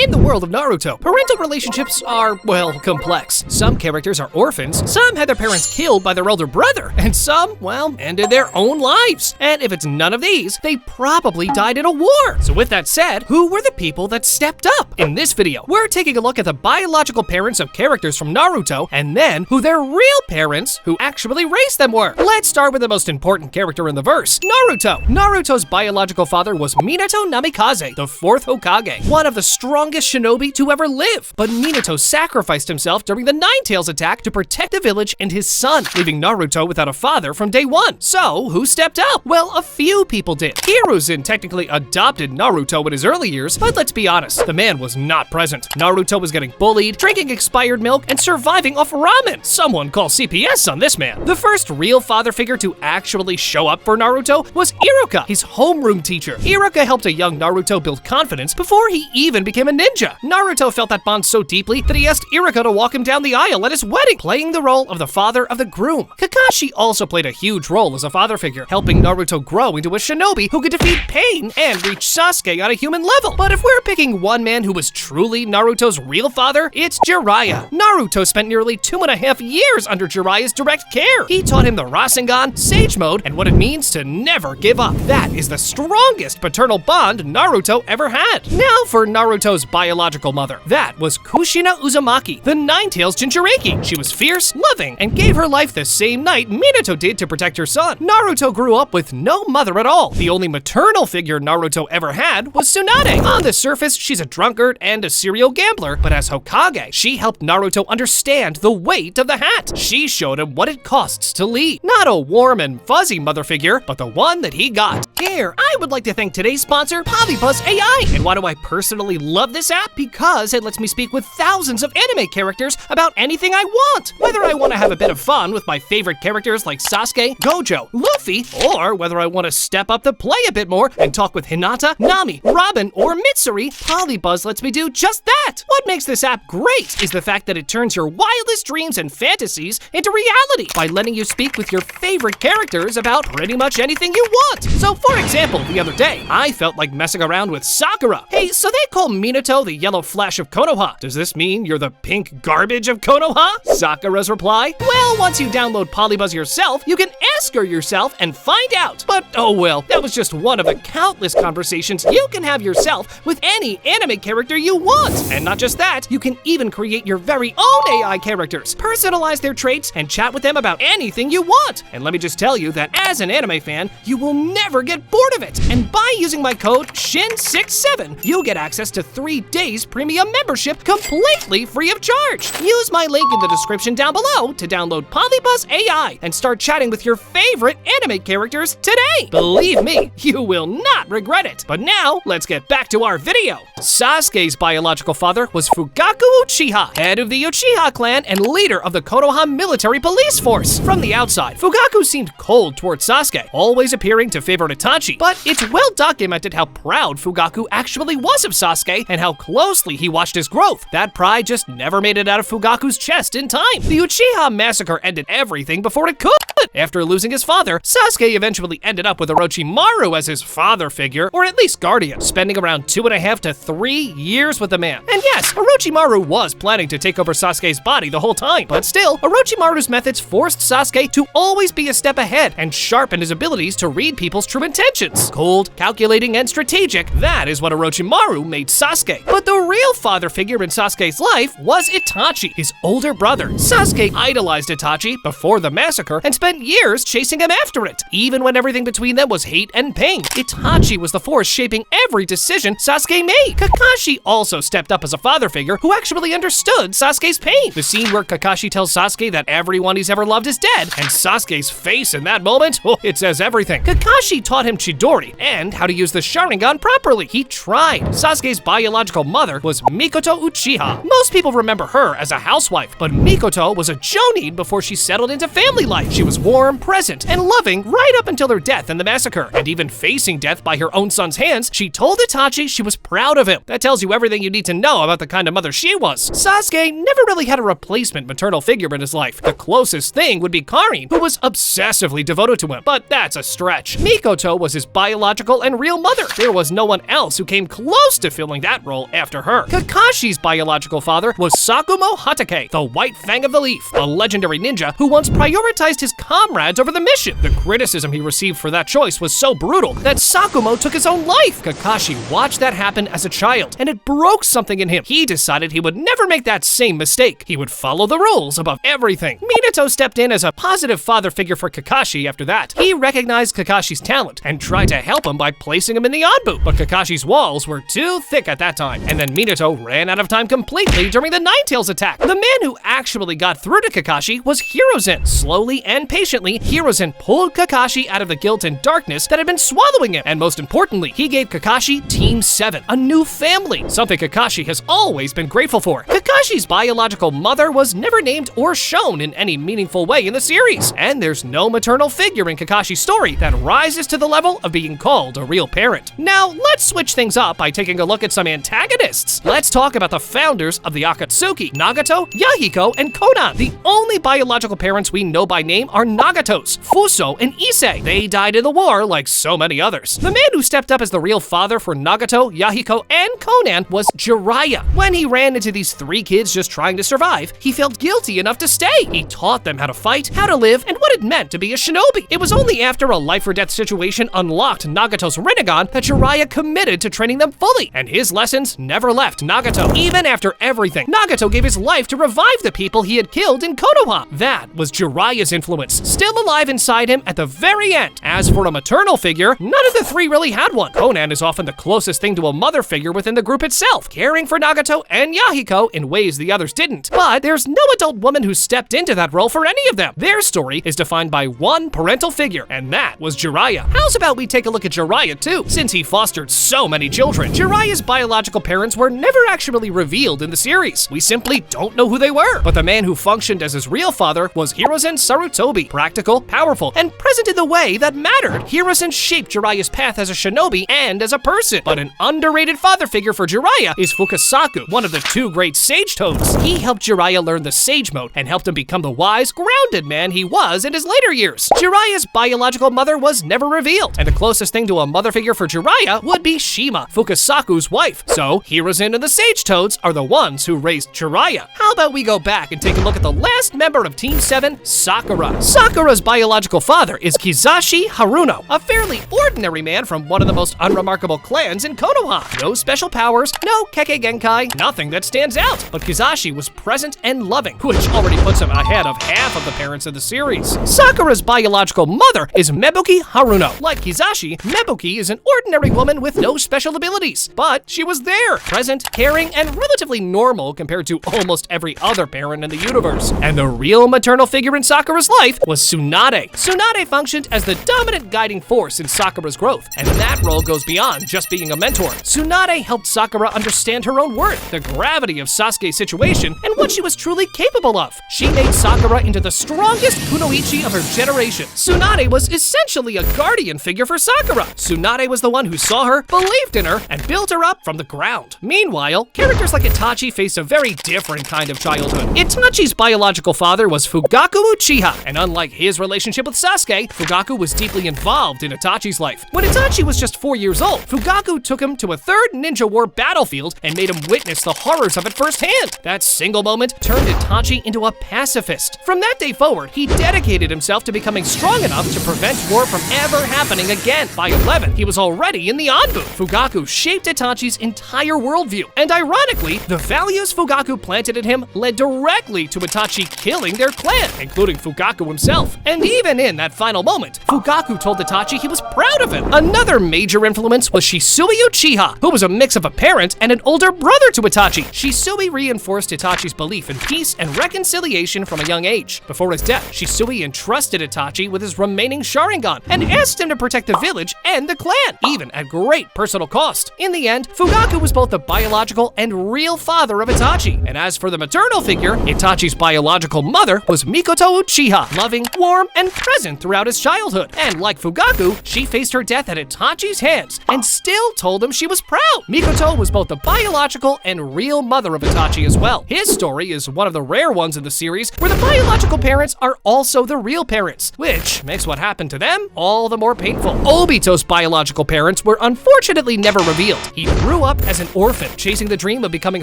In the world of Naruto, parental relationships are, well, complex. Some characters are orphans, some had their parents killed by their elder brother, and some, well, ended their own lives. And if it's none of these, they probably died in a war. So with that said, who were the people that stepped up? In this video, we're taking a look at the biological parents of characters from Naruto, and then who their real parents, who actually raised them, were. Let's start with the most important character in the verse, Naruto. Naruto's biological father was Minato Namikaze, the fourth Hokage, one of the strongest shinobi to ever live. But Minato sacrificed himself during the Nine-Tails attack to protect the village and his son, leaving Naruto without a father from day one. So, who stepped up? Well, a few people did. Hiruzen technically adopted Naruto in his early years, but let's be honest, the man was not present. Naruto was getting bullied, drinking expired milk, and surviving off ramen. Someone call CPS on this man. The first real father figure to actually show up for Naruto was Iruka, his homeroom teacher. Iruka helped a young Naruto build confidence before he even became a ninja. Naruto felt that bond so deeply that he asked Iruka to walk him down the aisle at his wedding, playing the role of the father of the groom. Kakashi also played a huge role as a father figure, helping Naruto grow into a shinobi who could defeat pain and reach Sasuke on a human level. But if we're picking one man who was truly Naruto's real father, it's Jiraiya. Naruto spent nearly 2.5 years under Jiraiya's direct care. He taught him the Rasengan, Sage Mode, and what it means to never give up. That is the strongest paternal bond Naruto ever had. Now for Naruto's biological mother. That was Kushina Uzumaki, the Nine-Tails Jinchuriki. She was fierce, loving, and gave her life the same night Minato did to protect her son. Naruto grew up with no mother at all. The only maternal figure Naruto ever had was Tsunade. On the surface, she's a drunkard and a serial gambler, but as Hokage, she helped Naruto understand the weight of the hat. She showed him what it costs to lead. Not a warm and fuzzy mother figure, but the one that he got. Here, I would like to thank today's sponsor, Polybuzz AI. And why do I personally love this app? Because it lets me speak with thousands of anime characters about anything I want. Whether I want to have a bit of fun with my favorite characters like Sasuke, Gojo, Luffy, or whether I want to step up the play a bit more and talk with Hinata, Nami, Robin, or Mitsuri, Polybuzz lets me do just that. What makes this app great is the fact that it turns your wildest dreams and fantasies into reality by letting you speak with your favorite characters about pretty much anything you want. So for example, the other day, I felt like messing around with Sakura. Hey, so they call Minato the yellow flash of Konoha. Does this mean you're the pink garbage of Konoha? Sakura's reply? Well, once you download Polybuzz yourself, you can ask her yourself and find out. But oh well, that was just one of the countless conversations you can have yourself with any anime character you want. And not just that, you can even create your very own AI characters, personalize their traits, and chat with them about anything you want. And let me just tell you that as an anime fan, you will never get bored of it. And by using my code SHIN67, you'll get access to 3 days premium membership completely free of charge. Use my link in the description down below to download Polybuzz AI and start chatting with your favorite anime characters today. Believe me, you will not regret it. But now, let's get back to our video. Sasuke's biological father was Fugaku Uchiha, head of the Uchiha clan and leader of the Konoha military police force. From the outside, Fugaku seemed cold towards Sasuke, always appearing to favor Itachi. But it's well documented how proud Fugaku actually was of Sasuke and how closely he watched his growth. That pride just never made it out of Fugaku's chest in time. The Uchiha massacre ended everything before it could. After losing his father, Sasuke eventually ended up with Orochimaru as his father figure, or at least guardian, spending around 2.5 to 3 years with the man. And yes, Orochimaru was planning to take over Sasuke's body the whole time, but still, Orochimaru's methods forced Sasuke to always be a step ahead and sharpen his abilities to read people's true intentions. Cold, calculating, and strategic, that is what Orochimaru made Sasuke. But the real father figure in Sasuke's life was Itachi, his older brother. Sasuke idolized Itachi before the massacre and spent years chasing him after it, even when everything between them was hate and pain. Itachi was the force shaping every decision Sasuke made. Kakashi also stepped up as a father figure who actually understood Sasuke's pain. The scene where Kakashi tells Sasuke that everyone he's ever loved is dead, and Sasuke's face in that moment, oh, it says everything. Kakashi taught him Chidori and how to use the Sharingan properly. He tried. Sasuke's biological mother was Mikoto Uchiha. Most people remember her as a housewife, but Mikoto was a jonin before she settled into family life. She was warm, present, and loving right up until her death in the massacre. And even facing death by her own son's hands, she told Itachi she was proud of him. That tells you everything you need to know about the kind of mother she was. Sasuke never really had a replacement maternal figure in his life. The closest thing would be Karin, who was obsessively devoted to him, but that's a stretch. Mikoto was his biological and real mother. There was no one else who came close to filling that role. role after her. Kakashi's biological father was Sakumo Hatake, the White Fang of the Leaf, a legendary ninja who once prioritized his comrades over the mission. The criticism he received for that choice was so brutal that Sakumo took his own life. Kakashi watched that happen as a child, and it broke something in him. He decided he would never make that same mistake. He would follow the rules above everything. Minato stepped in as a positive father figure for Kakashi after that. He recognized Kakashi's talent and tried to help him by placing him in the Anbu, but Kakashi's walls were too thick at that time, and then Minato ran out of time completely during the Ninetales attack. The man who actually got through to Kakashi was Hiruzen. Slowly and patiently, Hiruzen pulled Kakashi out of the guilt and darkness that had been swallowing him, and most importantly, he gave Kakashi Team 7, a new family, something Kakashi has always been grateful for. Kakashi's biological mother was never named or shown in any meaningful way in the series, and there's no maternal figure in Kakashi's story that rises to the level of being called a real parent. Now, let's switch things up by taking a look at some antagonists. Let's talk about the founders of the Akatsuki, Nagato, Yahiko, and Konan. The only biological parents we know by name are Nagato's, Fuso, and Issei. They died in the war like so many others. The man who stepped up as the real father for Nagato, Yahiko, and Konan was Jiraiya. When he ran into these three kids just trying to survive, he felt guilty enough to stay. He taught them how to fight, how to live, and what it meant to be a shinobi. It was only after a life-or-death situation unlocked Nagato's Rinnegan that Jiraiya committed to training them fully, and his lessons never left Nagato. Even after everything, Nagato gave his life to revive the people he had killed in Konoha. That was Jiraiya's influence, still alive inside him at the very end. As for a maternal figure, none of the three really had one. Konan is often the closest thing to a mother figure within the group itself, caring for Nagato and Yahiko in ways the others didn't. But there's no adult woman who stepped into that role for any of them. Their story is defined by one parental figure, and that was Jiraiya. How's about we take a look at Jiraiya too, since he fostered so many children? Jiraiya's biological parents were never actually revealed in the series. We simply don't know who they were. But the man who functioned as his real father was Hiruzen Sarutobi, practical, powerful, and present in the way that mattered. Hiruzen shaped Jiraiya's path as a shinobi and as a person. But an underrated father figure for Jiraiya is Fukasaku, one of the two great sage toads. He helped Jiraiya learn the sage mode and helped him become the wise, grounded man he was in his later years. Jiraiya's biological mother was never revealed, and the closest thing to a mother figure for Jiraiya would be Shima, Fukasaku's wife. So Hiruzen and the sage toads are the ones who raised Jiraiya. How about we go back and take a look at the last member of Team 7, Sakura. Sakura's biological father is Kizashi Haruno, a fairly ordinary man from one of the most unremarkable clans in Konoha. No special powers, no Kekkei Genkai, nothing that stands out. But Kizashi was present and loving, which already puts him ahead of half of the parents of the series. Sakura's biological mother is Mebuki Haruno. Like Kizashi, Mebuki is an ordinary woman with no special abilities, but she was there, present, caring, and relatively normal compared to almost every other parent in the universe. And the real maternal figure in Sakura's life was Tsunade. Tsunade functioned as the dominant guiding force in Sakura's growth, and that role goes beyond just being a mentor. Tsunade helped Sakura understand her own worth, the gravity of Sasuke's situation, and what she was truly capable of. She made Sakura into the strongest kunoichi of her generation. Tsunade was essentially a guardian figure for Sakura. Tsunade was the one who saw her, believed in her, and built her up from the ground. Meanwhile, characters like Itachi faced a very different kind of childhood. Itachi's biological father was Fugaku Uchiha, and unlike his relationship with Sasuke, Fugaku was deeply involved in Itachi's life. When Itachi was just 4 years old, Fugaku took him to a third ninja war battlefield and made him witness the horrors of it firsthand. That single moment turned Itachi into a pacifist. From that day forward, he dedicated himself to becoming strong enough to prevent war from ever happening again. By 11, he was already in the Anbu. Fugaku shaped Itachi's entire worldview, and ironically, the values Fugaku planted in him led directly to Itachi killing their clan, including Fugaku himself. And even in that final moment, Fugaku told Itachi he was proud of him. Another major influence was Shisui Uchiha, who was a mix of a parent and an older brother to Itachi. Shisui reinforced Itachi's belief in peace and reconciliation from a young age. Before his death, Shisui entrusted Itachi with his remaining Sharingan and asked him to protect the village and the clan, even at great personal cost. In the end, Fugaku was both the biological and real father of Itachi. And as for the maternal figure, Itachi's biological mother was Mikoto Uchiha, loving, warm, and present throughout his childhood. And like Fugaku, she faced her death at Itachi's hands and still told him she was proud. Mikoto was both the biological and real mother of Itachi as well. His story is one of the rare ones in the series where the biological parents are also the real parents, which makes what happened to them all the more painful. Obito's biological parents were unfortunately never revealed. He grew up up as an orphan, chasing the dream of becoming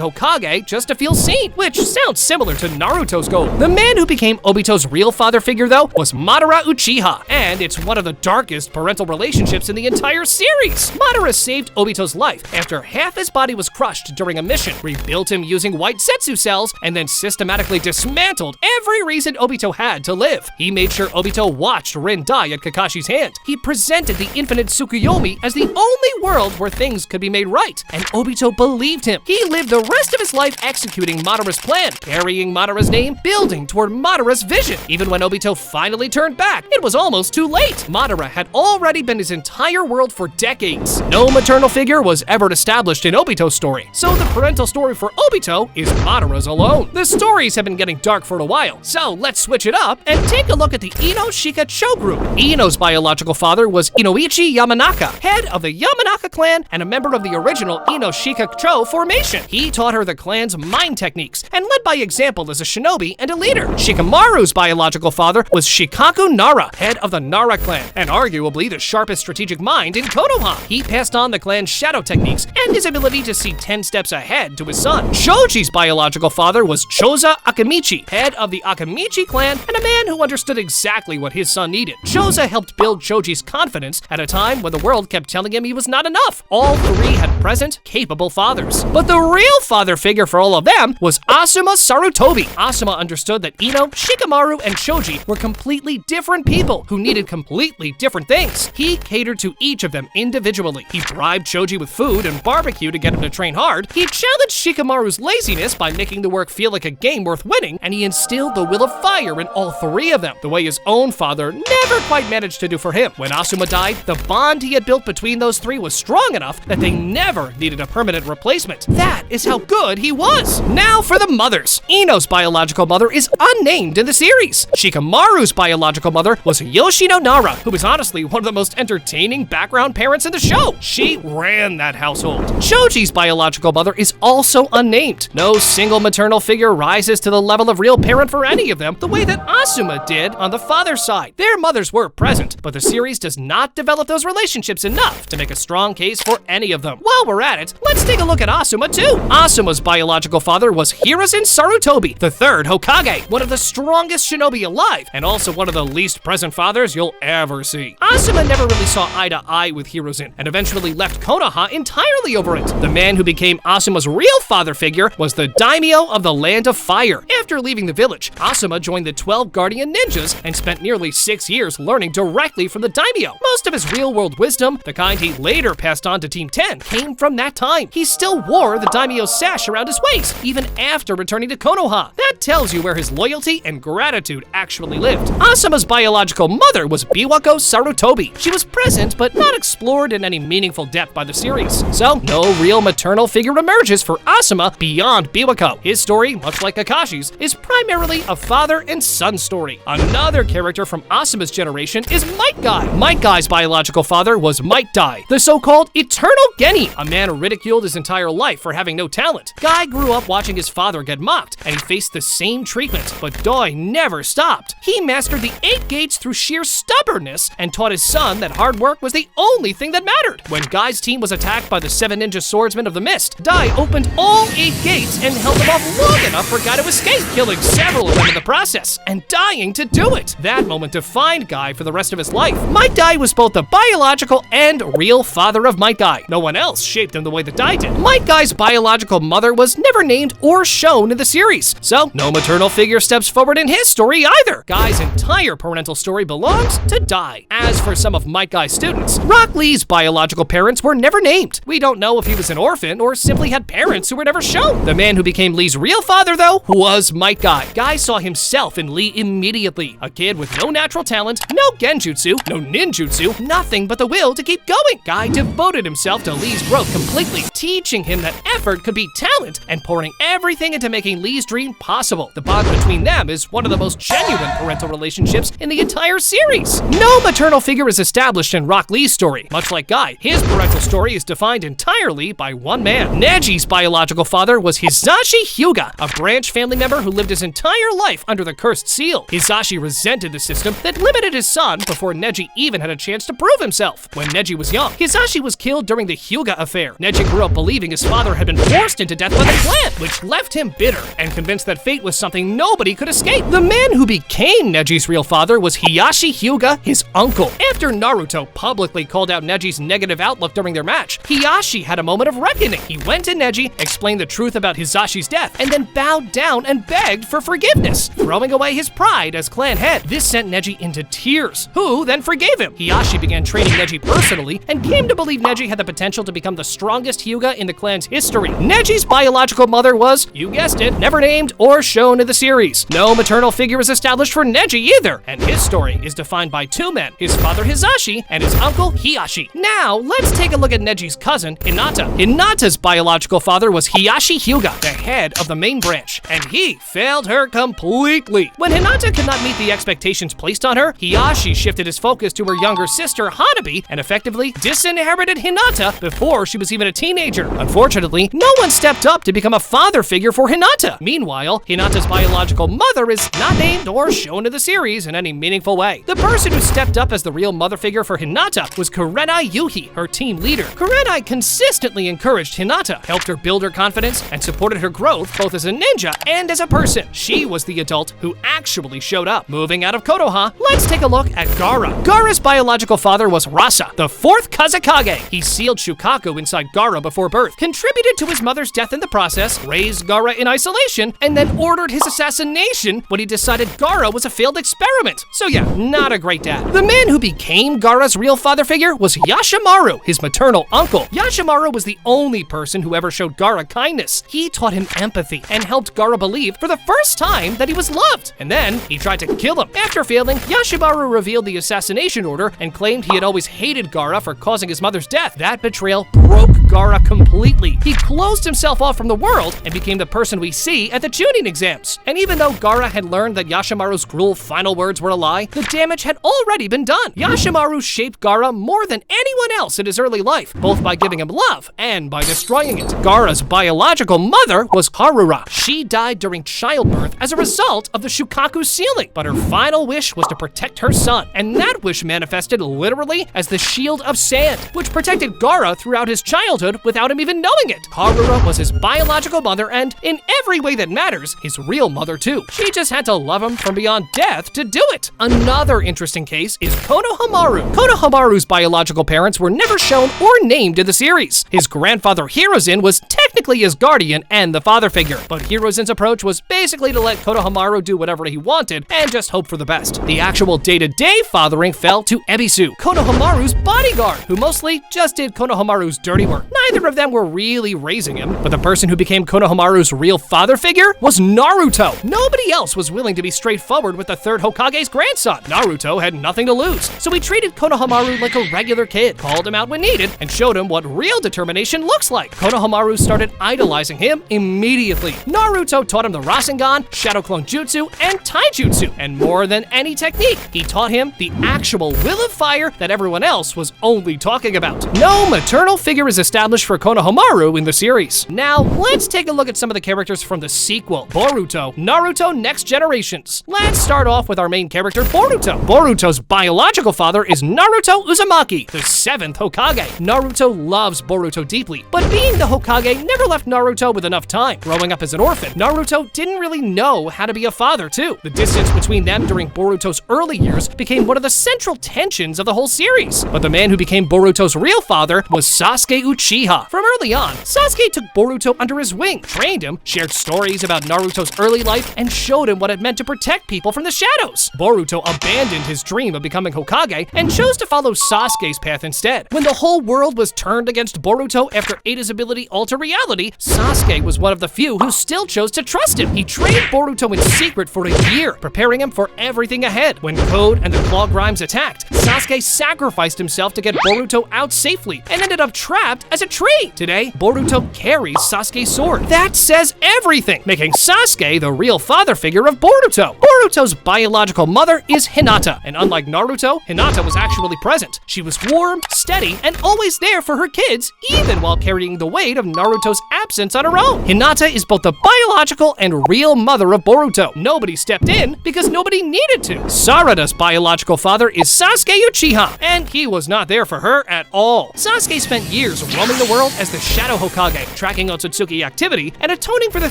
Hokage just to feel seen, which sounds similar to Naruto's goal. The man who became Obito's real father figure, though, was Madara Uchiha, and it's one of the darkest parental relationships in the entire series. Madara saved Obito's life after half his body was crushed during a mission, rebuilt him using white Setsu cells, and then systematically dismantled every reason Obito had to live. He made sure Obito watched Rin die at Kakashi's hand. He presented the infinite Tsukuyomi as the only world where things could be made right, and Obito believed him. He lived the rest of his life executing Madara's plan, carrying Madara's name, building toward Madara's vision. Even when Obito finally turned back, it was almost too late. Madara had already been his entire world for decades. No maternal figure was ever established in Obito's story, so the parental story for Obito is Madara's alone. The stories have been getting dark for a while, so let's switch it up and take a look at the Ino Shika Cho group. Ino's biological father was Inoichi Yamanaka, head of the Yamanaka clan and a member of the original Ino Shika Cho formation. He taught her the clan's mind techniques and led by example as a shinobi and a leader. Shikamaru's biological father was Shikaku Nara, head of the Nara clan, and arguably the sharpest strategic mind in Konoha. He passed on the clan's shadow techniques and his ability to see 10 steps ahead to his son. Choji's biological father was Choza Akamichi, head of the Akamichi clan and a man who understood exactly what his son needed. Choza helped build Choji's confidence at a time when the world kept telling him he was not enough. All three had present, capable fathers. But the real father figure for all of them was Asuma Sarutobi. Asuma understood that Ino, Shikamaru, and Choji were completely different people who needed completely different things. He catered to each of them individually. He bribed Choji with food and barbecue to get him to train hard. He challenged Shikamaru's laziness by making the work feel like a game worth winning, and he instilled the will of fire in all three of them, the way his own father never quite managed to do for him. When Asuma died, the bond he had built between those three was strong enough that they never needed a permanent replacement. That is how good he was. Now for the mothers. Ino's biological mother is unnamed in the series. Shikamaru's biological mother was Yoshino Nara, who was honestly one of the most entertaining background parents in the show. She ran that household. Choji's biological mother is also unnamed. No single maternal figure rises to the level of real parent for any of them the way that Asuma did on the father's side. Their mothers were present, but the series does not develop those relationships enough to make a strong case for any of them. While we're at it, let's take a look at Asuma too. Asuma's biological father was Hiruzen Sarutobi, the third Hokage, one of the strongest shinobi alive, and also one of the least present fathers you'll ever see. Asuma never really saw eye to eye with Hiruzen, and eventually left Konoha entirely over it. The man who became Asuma's real father figure was the daimyo of the Land of Fire. After leaving the village, Asuma joined the 12 Guardian Ninjas and spent nearly 6 years learning directly from the daimyo. Most of his real-world wisdom, the kind he later passed on to Team 10, came from that time. He still wore the daimyo's sash around his waist, even after returning to Konoha. That tells you where his loyalty and gratitude actually lived. Asuma's biological mother was Biwako Sarutobi. She was present, but not explored in any meaningful depth by the series. So, no real maternal figure emerges for Asuma beyond Biwako. His story, much like Kakashi's, is primarily a father and son story. Another character from Asuma's generation is Might Guy. Might Guy's biological father was Might Dai, the so-called Eternal Geni, a man ridiculed his entire life for having no talent. Guy grew up watching his father get mocked, and he faced the same treatment, but Dai never stopped. He mastered the 8 gates through sheer stubbornness and taught his son that hard work was the only thing that mattered. When Guy's team was attacked by the 7 ninja swordsmen of the mist, Dai opened all 8 gates and held them off long enough for Guy to escape, killing several of them in the process, and dying to do it. That moment defined Guy for the rest of his life. Might Dai was both the biological and real father of Might Guy. No one else shaped him the way that Dai did. Might Guy's biological mother was never named or shown in the series, so no maternal figure steps forward in his story either. Guy's entire parental story belongs to Dai. As for some of Might Guy's students, Rock Lee's biological parents were never named. We don't know if he was an orphan or simply had parents who were never shown. The man who became Lee's real father, though, was Might Guy. Guy saw himself in Lee immediately. A kid with no natural talent, no genjutsu, no ninjutsu, nothing but the will to keep going. Guy devoted himself to Lee's growth completely, teaching him that effort could beat talent and pouring everything into making Lee's dream possible. The bond between them is one of the most genuine parental relationships in the entire series. No maternal figure is established in Rock Lee's story. Much like Guy, his parental story is defined entirely by one man. Neji's biological father was Hisashi Hyuga, a branch family member who lived his entire life under the cursed seal. Hisashi resented the system that limited his son before Neji even had a chance to prove himself. When Neji was young, Hisashi was killed during the Hyuga affair. Neji grew up believing his father had been forced into death by the clan, which left him bitter and convinced that fate was something nobody could escape. The man who became Neji's real father was Hiyashi Hyuga, his uncle. After Naruto publicly called out Neji's negative outlook during their match, Hiyashi had a moment of reckoning. He went to Neji, explained the truth about Hisashi's death, and then bowed down and begged for forgiveness, throwing away his pride as clan head. This sent Neji into tears, who then forgave him. Hiyashi began training Neji personally and came to believe Neji had the potential to become the strongest Hyuga in the clan's history. Neji's biological mother was, you guessed it, never named or shown in the series. No maternal figure is established for Neji either, and his story is defined by two men, his father Hisashi and his uncle Hiyashi. Now, let's take a look at Neji's cousin, Hinata. Hinata's biological father was Hiyashi Hyuga, the head of the main branch, and he failed her completely. When Hinata could not meet the expectations placed on her, Hiyashi shifted his focus to her younger sister Hanabi and effectively disinherited Hinata before she was even a teenager. Unfortunately, no one stepped up to become a father figure for Hinata. Meanwhile, Hinata's biological mother is not named or shown in the series in any meaningful way. The person who stepped up as the real mother figure for Hinata was Kurenai Yuhi, her team leader. Kurenai consistently encouraged Hinata, helped her build her confidence, and supported her growth both as a ninja and as a person. She was the adult who actually showed up. Moving out of Konoha, let's take a look at Gaara. Gaara's biological father was Rasa, the fourth Kazekage. He sealed Shukaku inside Gaara before birth, contributed to his mother's death in the process, raised Gaara in isolation, and then ordered his assassination when he decided Gaara was a failed experiment. So yeah, not a great dad. The man who became Gaara's real father figure was Yashimaru, his maternal uncle. Yashimaru was the only person who ever showed Gaara kindness. He taught him empathy and helped Gaara believe for the first time that he was loved. And then he tried to kill him. After failing, Yashimaru revealed the assassination order and claimed he had always hated Gaara for causing his mother's death. That betrayal broke Gaara completely. He closed himself off from the world and became the person we see at the Chunin exams. And even though Gaara had learned that Yashimaru's cruel final words were a lie, the damage had already been done. Yashimaru shaped Gaara more than anyone else in his early life, both by giving him love and by destroying it. Gaara's biological mother was Harura. She died during childbirth as a result of the Shukaku sealing, but her final wish was to protect her son, and that wish manifested literally as the Shield of Sand, which protected Gaara throughout his childhood without him even knowing it. Harura was his biological mother and, in every way that matters, his real mother too. She just had to love him from beyond death to do it. Another interesting case is Konohamaru. Konohamaru's biological parents were never shown or named in the series. His grandfather Hiruzen was technically his guardian and the father figure, but Hiruzen's approach was basically to let Konohamaru do whatever he wanted and just hope for the best. The actual day-to-day fathering fell to Ebisu, Konohamaru's bodyguard, who mostly just did Konohamaru's dirty work. Neither of them were really raising him, but the person who became Konohamaru's real father figure was Naruto. Nobody else was willing to be straightforward with the third Hokage's grandson. Naruto had nothing to lose, so he treated Konohamaru like a regular kid, called him out when needed, and showed him what real determination looks like. Konohamaru started idolizing him immediately. Naruto taught him the Rasengan, Shadow Clone Jutsu, and Taijutsu, and more than any technique, he taught him the actual will of fire that everyone else was only talking about. No maternal figure is established for Konohamaru in the series. Now, let's take a look at some of the characters from the sequel, Boruto, Naruto Next Generations. Let's start off with our main character, Boruto. Boruto's biological father is Naruto Uzumaki, the 7th Hokage. Naruto loves Boruto deeply, but being the Hokage never left Naruto with enough time. Growing up as an orphan, Naruto didn't really know how to be a father too. The distance between them during Boruto's early years became one of the central tensions of the whole series. But the man who became Boruto's real father was Sasuke Uchiha. From early on, Sasuke took Boruto under his wing, trained him, shared stories about Naruto's early life, and showed him what it meant to protect people from the shadows. Boruto abandoned his dream of becoming Hokage and chose to follow Sasuke's path instead. When the whole world was turned against Boruto after Ada's ability alter reality, Sasuke was one of the few who still chose to trust him. He trained Boruto in secret for a year, preparing him for everything ahead. When Code and the Claw Grimes attacked, Sasuke sacrificed himself to get Boruto out safely and ended up trapped as a tree. Today, Boruto carries Sasuke's sword. That says everything, making Sasuke the real father figure of Boruto. Boruto's biological mother is Hinata, and unlike Naruto, Hinata was actually present. She was warm, steady, and always there for her kids, even while carrying the weight of Naruto's absence on her own. Hinata is both the biological and real mother of Boruto. Nobody stepped in because nobody needed to. Sarada's biological father is Sasuke Uchiha, and he was not there for her at all. Sasuke spent years roaming the world as the Shadow Hokage, tracking Otsutsuki activity and atoning for the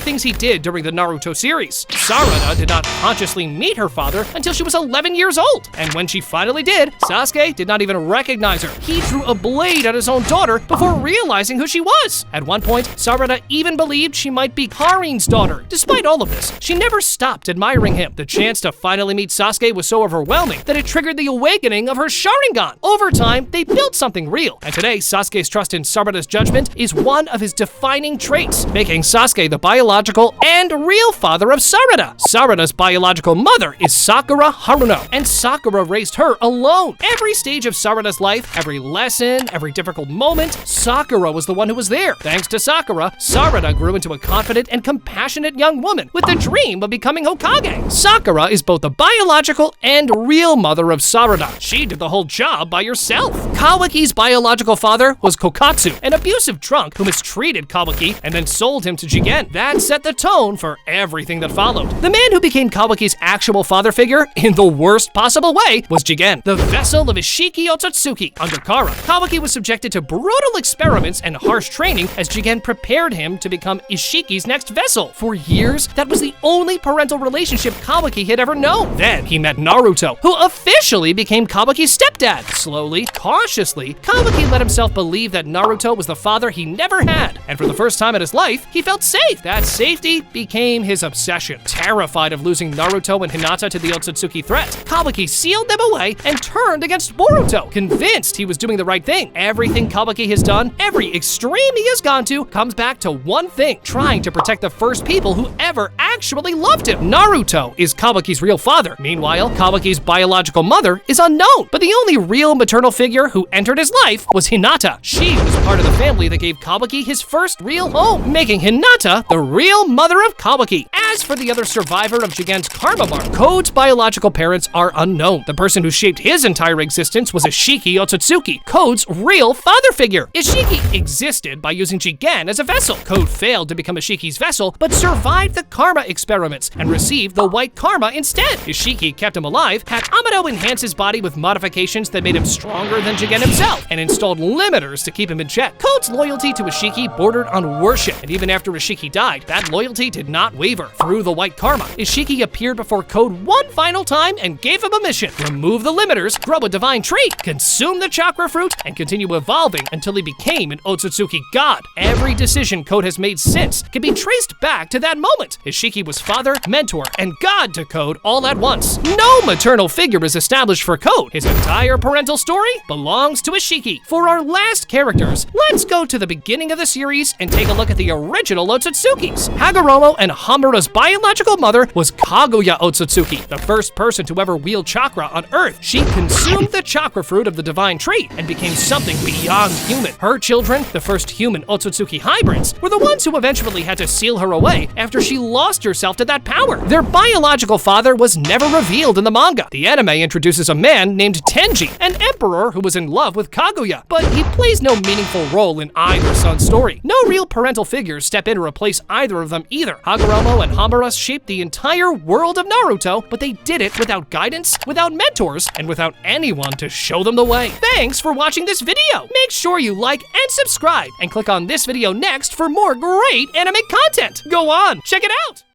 things he did during the Naruto series. Sarada did not consciously meet her father until she was 11 years old, and when she finally did, Sasuke did not even recognize her. He threw a blade at his own daughter before realizing who she was. At one point, Sarada even believed she might be Karin's daughter. Despite all of this, she never stopped admiring him. The chance to finally meet Sasuke was so overwhelming that it triggered the awakening of her Sharingan. Over time, they built something real, and today Sasuke's trust in Sarada's judgment is one of his defining traits, making Sasuke the biological and real father of Sarada. Sarada's biological mother is Sakura Haruno, and Sakura raised her alone. Every stage of Sarada's life, every lesson, every difficult moment, Sakura was the one who was there. Thanks to Sakura, Sarada grew into a confident and compassionate young woman with the dream of becoming Hokage. Sakura is both the biological and real mother of Sarada. She did the whole job by herself. Kawaki's biological father was Kokatsu, an abusive drunk who mistreated Kawaki and then sold him to Jigen. That set the tone for everything that followed. The man who became Kawaki's actual father figure in the worst possible way was Jigen, the vessel of Ishiki Otsutsuki. Under Kara, Kawaki was subjected to brutal experiments and harsh training as Jigen prepared him to become Ishiki's next vessel. For years, that was the only parental relationship Kawaki had ever known. Then he met Naruto, who officially became Kawaki's stepdad. Slowly, cautiously, Kawaki let himself believe that Naruto was the father he never had, and for the first time in his life, he felt safe. That safety became his obsession. Terrified of losing Naruto and Hinata to the Otsutsuki threat, Kawaki sealed them away and turned against Boruto, convinced he was doing the right thing. Everything Kawaki has done, every extreme he has gone to, comes back to one thing: trying to protect the first people who ever actually loved him. Naruto is Kawaki's real father. Meanwhile, Kawaki's biological mother is unknown, but the only real maternal figure who entered his life was Hinata. She was part of the family that gave Kawaki his first real home, making Hinata the real mother of Kawaki. As for the other survivor of Jigen's karma mark, Code's biological parents are unknown. The person who shaped his entire existence was Ishiki Otsutsuki, Code's real father figure. Ishiki existed by using Jigen as a vessel. Code failed to become Ishiki's vessel, but survived the karma experiments and received the white karma instead. Ishiki kept him alive, had Amado enhance his body with modifications that made him stronger than Jigen himself, and installed limiters to keep him in check. Code's loyalty to Ishiki bordered on worship, and even after Ishiki died, that loyalty did not waver. Through the white karma, Ishiki appeared before Code one final time and gave him a mission: remove the limiters, grow a divine trait, consume the chakra fruit, and continue evolving until he became an Otsutsuki god. Every decision Code has made since can be traced back to that moment. Ishiki was father, mentor, and god to Code all at once. No maternal figure is established for Code. His entire parental story belongs to Ishiki. For our last characters, let's go to the beginning of the series and take a look at the original Otsutsukis. Hagoromo and Hamura's biological mother was Kaguya Otsutsuki, the first person to ever wield chakra on Earth. She consumed the chakra fruit of the divine trait and became something beyond human. Her children, the first human Otsutsuki hybrids, were the ones who eventually had to seal her away after she lost herself to that power. Their biological father was never revealed in the manga. The anime introduces a man named Tenji, an emperor who was in love with Kaguya, but he plays no meaningful role in either son's story. No real parental figures step in to replace either of them either. Hagoromo and Hamura shaped the entire world of Naruto, but they did it without guidance, without mentors, and without anyone to show them the way. Thanks for watching this video. Make sure you like and subscribe, and click on this video next for more great anime content. Go on, check it out!